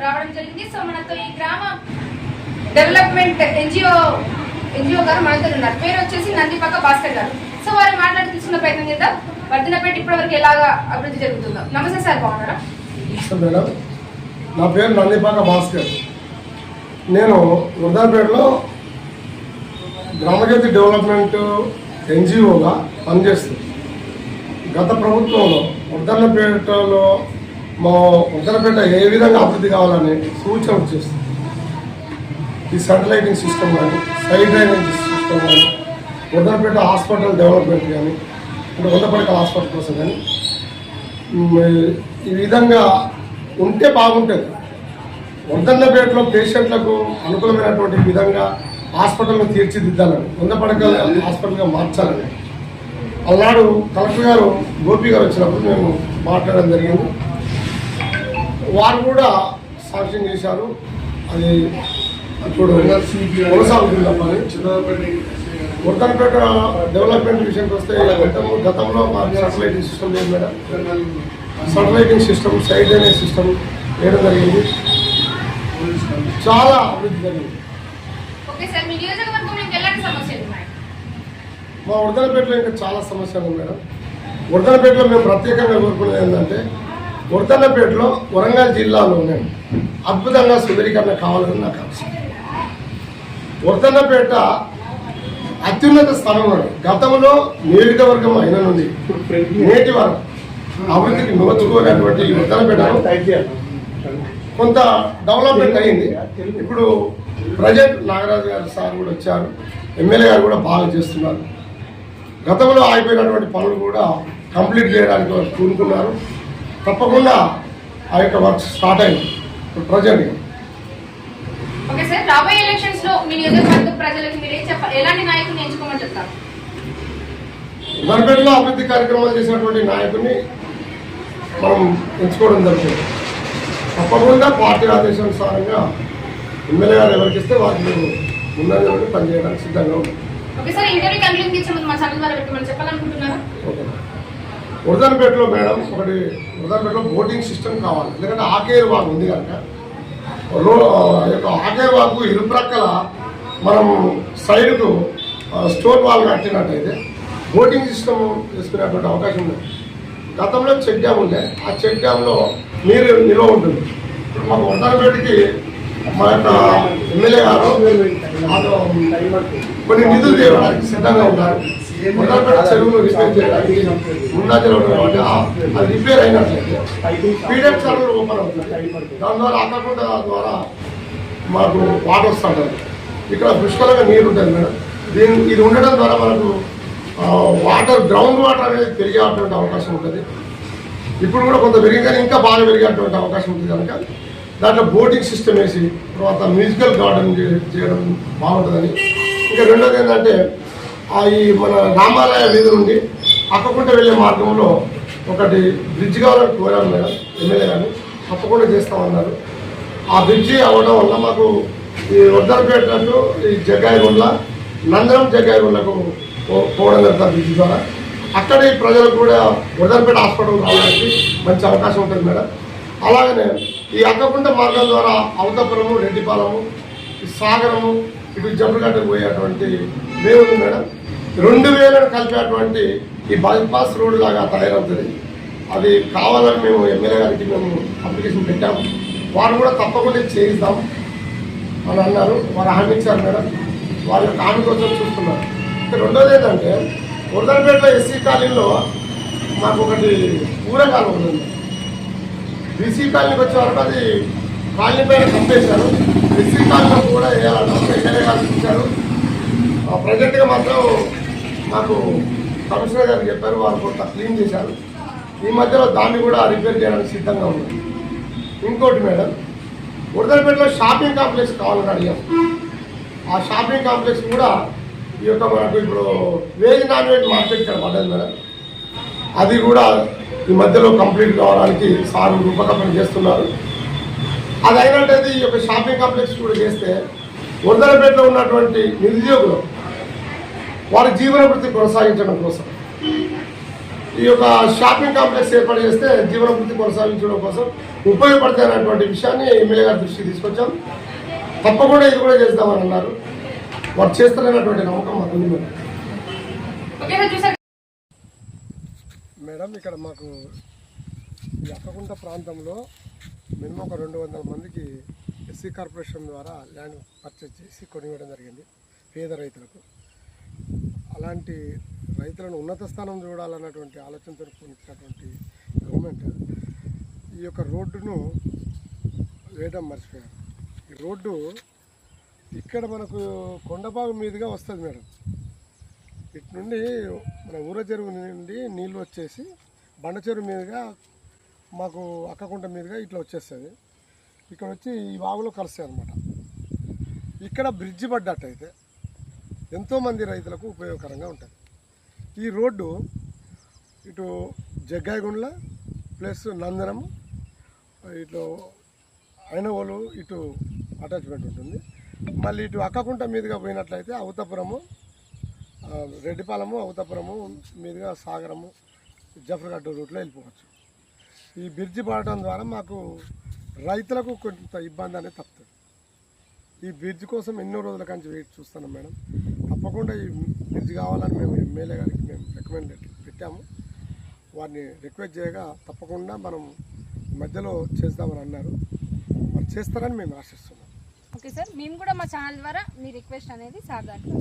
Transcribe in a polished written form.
రావడం జరిగింది. సో మనతో ఈ గ్రామ డెవలప్మెంట్ ఎన్జిఓ గారు మనతో ఉన్నారు. పేరు వచ్చేసి నందిపాక భాస్కర్ గారు. సో వారు మాట్లాడి తీసుకున్న ప్రయత్నం చేద్దాం. వర్ధనపేట ఇప్పటివరకు ఎలాగా అభివృద్ధి జరుగుతుందో. నమస్తే సార్, బాగున్నారా? మేడం, నా పేరు నందిపాక భాస్కర్. నేను వర్ధనపేటలో గ్రామజ్యోతి డెవలప్మెంట్ ఎన్జిఓగా పనిచేస్తుంది. గత ప్రభుత్వంలో వర్ధనపేటలో మా వర్ధనపేట ఏ విధంగా అభివృద్ధి కావాలని సూచన చేస్తుంది. ఈ శాటిలైటింగ్ సిస్టమ్ కానీ, సైడ్ డ్రైనేజ్ సిస్టమ్ కానీ, వర్ధనపేట హాస్పిటల్ డెవలప్మెంట్ కానీ, అంటే 100 పడకల హాస్పిటల్ కోసం కానీ ఈ విధంగా ఉంటే బాగుంటుంది. వర్ధనపేటలో పేషెంట్లకు అనుకూలమైనటువంటి విధంగా హాస్పిటల్ను తీర్చిదిద్దాలని, 100 పడకల హాస్పిటల్గా మార్చాలని అలాడు కలెక్టర్ గారు గోపి గారు వచ్చినప్పుడు మేము మాట్లాడడం జరిగింది. వారు కూడా శాంక్షన్ చేశారు. అది ఇప్పుడు కొనసాగుతుంది. వర్ధనపేట డెవలప్మెంట్ విషయానికి వస్తే గతంలో మాకు శాటిలైటింగ్ సిస్టమ్ లేదు madam. శాటిలైటింగ్ system, side drainage system వేయడం జరిగింది. చాలా అభివృద్ధి జరిగింది. మా వర్ధనపేటలో ఇంకా చాలా సమస్యలు ఉన్నాయి మేడం. వర్ధనపేటలో మేము ప్రత్యేకంగా కోరుకునేది ఏంటంటే, వర్ధనపేటలో వరంగల్ జిల్లాలోనే అద్భుతంగా సుందరీకరణ కావాలని నాకు ఆశ. వర్ధనపేట అత్యున్నత స్థానంలో గతంలో నియోజకవర్గం అయిన నుండి నేటి వరకు అభివృద్ధికి నోచుకోలేటువంటి వర్ధనపేట కొంత డెవలప్మెంట్ అయింది. ఇప్పుడు ప్రజెంట్ నాగరాజు గారు సార్ కూడా వచ్చారు, ఎమ్మెల్యే గారు కూడా బాగా చేస్తున్నారు. గతంలో ఆగిపోయినటువంటి పనులు కూడా కంప్లీట్ చేయడానికి వారు కూరుకున్నారు. తప్పకుండా ఆ యొక్క వర్క్ స్టార్ట్ అయింది ఇప్పుడు ప్రజెంట్. ఓకే సార్, రాబోయే ఎలక్షన్స్ లో మీ నియోజకవర్గ ప్రజలకు మీరు ఏం చెప్పాలి? ఎలాంటి నాయకుడిని ఎంచుకోమని చెప్తారు? వర్ధనపేటలో అభివృద్ధి కార్యక్రమాలు చేసినటువంటి నాయకుడిని మనం ఎంచుకోవడం జరుగుతుంది. తప్పకుండా పార్టీ ఆదేశానుసారంగా ఎమ్మెల్యే గారు ఎవరికి ఇస్తే వాటిని ముందంజలో పనిచేయడానికి సిద్ధంగా ఉంది. వర్ధనపేటలో మేడం వర్ధనపేటలో బోటింగ్ సిస్టమ్ కావాలి. ఎందుకంటే ఆకేరు వాగు ఉంది కనుక ఆకేరు వాగు ఇరుప్రక్కల మనం సైడ్కు స్టోన్ వాల్ కట్టినట్టయితే బోటింగ్ సిస్టమ్ వేసుకునేటువంటి అవకాశం ఉంది. గతంలో చెక్ డ్యామ్ ఉండే, ఆ చెక్ డ్యామ్లో నీరు నిల్వ ఉంటుంది. ఇప్పుడు మాకు వర్ధనపేటకి మా యొక్క ఎమ్మెల్యే గారు కొన్ని నిధులు చేయడానికి సిద్ధంగా ఉన్నారు. వర్ధనపేట చెరువును రిపేర్ చేయడానికి ముందాజలో కాబట్టి అది రిపేర్ అయినట్లయితే పీడెడ్ చెరువులు ఓపెన్ అవుతుంది. దాని ద్వారా అక్కకుంట ద్వారా మాకు వాటర్ వస్తుంటుంది. ఇక్కడ పుష్కలంగా నీరు ఉంటుంది మేడం. ఇది ఉండడం ద్వారా మనకు వాటర్, గ్రౌండ్ వాటర్ అనేది పెరిగేటువంటి అవకాశం ఉంటుంది. ఇప్పుడు కూడా కొంత పెరిగితే ఇంకా బాగా పెరిగేటువంటి అవకాశం ఉంటుంది కనుక దాంట్లో బోటింగ్ సిస్టమ్ వేసి తర్వాత మ్యూజికల్ గార్డెన్ చేయడం బాగుంటుందని. ఇంకా రెండోది ఏంటంటే ఈ మన రామాలయ వీధి నుండి అక్కకుంట వెళ్ళే మార్గంలో ఒకటి బ్రిడ్జ్ కావాలని కోరాను మేడం ఎమ్మెల్యే గారిని. తప్పకుండా చేస్తామన్నారు. ఆ బ్రిడ్జి అవ్వడం వల్ల మాకు ఈ వర్ధనపేట ఈ జగ్గాయిగుండ్ల నందనం జగ్గాయిగుండ్లకు పోవడం జరుగుతుంది బ్రిడ్జ్ ద్వారా. అక్కడి ప్రజలకు కూడా వర్ధనపేట హాస్పిటల్ రావడానికి మంచి అవకాశం ఉంటుంది మేడం. అలాగనే ఈ అక్కకుంట మార్గం ద్వారా అవతపురము, రెడ్డిపాలెము, సాగరము, ఇటు జంపుగడ్డకు పోయేటువంటి వే ఉంది మేడం. 2000 కలిపేటువంటి ఈ బైపాస్ రోడ్ లాగా తయారవుతుంది. అది కావాలని మేము ఎమ్మెల్యే గారికి మేము అప్లికేషన్ పెట్టాము. వారు కూడా తప్పకుండా చేయిస్తాం అని అన్నారు. వారు హామీ ఇచ్చారు మేడం. వాళ్ళ హామీ కోసం చూస్తున్నారు. రెండోది ఏంటంటే వర్ధనపేటలో ఎస్సీ కాలనీలో మాకు ఒకటి ఊరగాలు ఉంది. బీసీ కాలనీకి వచ్చే వరకు అది కాలనీ పైన పంపేశారు. ఎస్సీ కాలనీలో కూడా ఎమ్మెల్యే గారు చూశారు. ప్రజెంట్గా మాత్రం మాకు కమిషనర్ గారు చెప్పారు, వాళ్ళు కొంత క్లీన్ చేశారు. ఈ మధ్యలో దాన్ని కూడా రిపేర్ చేయడానికి సిద్ధంగా ఉంది. ఇంకోటి మేడం, వర్ధనపేటలో షాపింగ్ కాంప్లెక్స్ కావాలని అడిగాం. ఆ షాపింగ్ కాంప్లెక్స్ కూడా ఈ యొక్క మనకు ఇప్పుడు వెజ్ నాన్ వెజ్ మార్కెట్ ఇక్కడ పడ్డది మేడం. అది కూడా ఈ మధ్యలో కంప్లీట్ కావడానికి సార్ రూపకల్పన చేస్తున్నారు. అది అయినట్టయితే ఈ యొక్క షాపింగ్ కాంప్లెక్స్ కూడా చేస్తే వర్ధనపేటలో ఉన్నటువంటి నిరుద్యోగులు వారి జీవన వృత్తి కొనసాగించడం కోసం ఈ యొక్క షాపింగ్ కాంప్లెక్స్ ఏర్పాటు చేస్తే జీవనభృతి కొనసాగించడం కోసం ఉపయోగపడతాయి అన్నటువంటి విషయాన్ని ఎమ్మెల్యే గారి దృష్టికి తీసుకొచ్చాం. తప్పకుండా ఇది కూడా చేస్తామని అన్నారు. వారు చేస్తారన్నటువంటి నమ్మకం మాకు ఉంది. ఓకేనా చూసారు మేడం, ఇక్కడ మాకు ఈ అక్కకుంట ప్రాంతంలో మినిమం ఒక 200 మందికి ఎస్సీ కార్పొరేషన్ ద్వారా ల్యాండ్ పర్చేజ్ చేసి కొనివ్వడం జరిగింది పేద రైతులకు. అలాంటి రైతులను ఉన్నత స్థానం చూడాలన్నటువంటి ఆలోచనతో కొనిచ్చినటువంటి గవర్నమెంట్ ఈ యొక్క రోడ్డును వేయడం మర్చిపోయారు. ఈ రోడ్డు ఇక్కడ మనకు కొండబాగు మీదుగా వస్తుంది మేడం. ఇటు నుండి మన ఊర చెరువు నుండి నీళ్ళు వచ్చేసి బండ చెరువు మీదుగా మాకు అక్కకుంట మీదుగా ఇట్లా వచ్చేస్తుంది. ఇక్కడ వచ్చి ఈ వాగులో కలుస్తాయి అన్నమాట. ఇక్కడ బ్రిడ్జి పడ్డట్టయితే ఎంతోమంది రైతులకు ఉపయోగకరంగా ఉంటుంది. ఈ రోడ్డు ఇటు జగ్గాయగుండ్ల ప్లస్ నందనం ఇటు అయినవోలు ఇటు అటాచ్మెంట్ ఉంటుంది. మళ్ళీ ఇటు అక్కకుంట మీదుగా పోయినట్లయితే అవతపురము, రెడ్డిపాలెము, అవతపురము మీదుగా సాగరము, జఫర్గడ్డ రూట్లో వెళ్ళిపోవచ్చు. ఈ బ్రిడ్జి పడటం ద్వారా మాకు రైతులకు కొంత ఇబ్బంది అనేది తప్పుతుంది. ఈ బ్రిడ్జి కోసం ఎన్నో రోజుల కంచి వెయిట్ చూస్తున్నాం మేడం. తప్పకుండా ఈ బ్రిడ్జి కావాలని మేము ఎమ్మెల్యే గారికి మేము రికమెండ్ పెట్టాము. వారిని రిక్వెస్ట్ చేయగా తప్పకుండా మనం మధ్యలో చేద్దామని అన్నారు. మరి చేస్తారని మేము ఆశిస్తున్నాం. ఓకే సార్, మేము కూడా మా ఛానల్ ద్వారా మీ రిక్వెస్ట్ అనేది సార్ దాంట్లో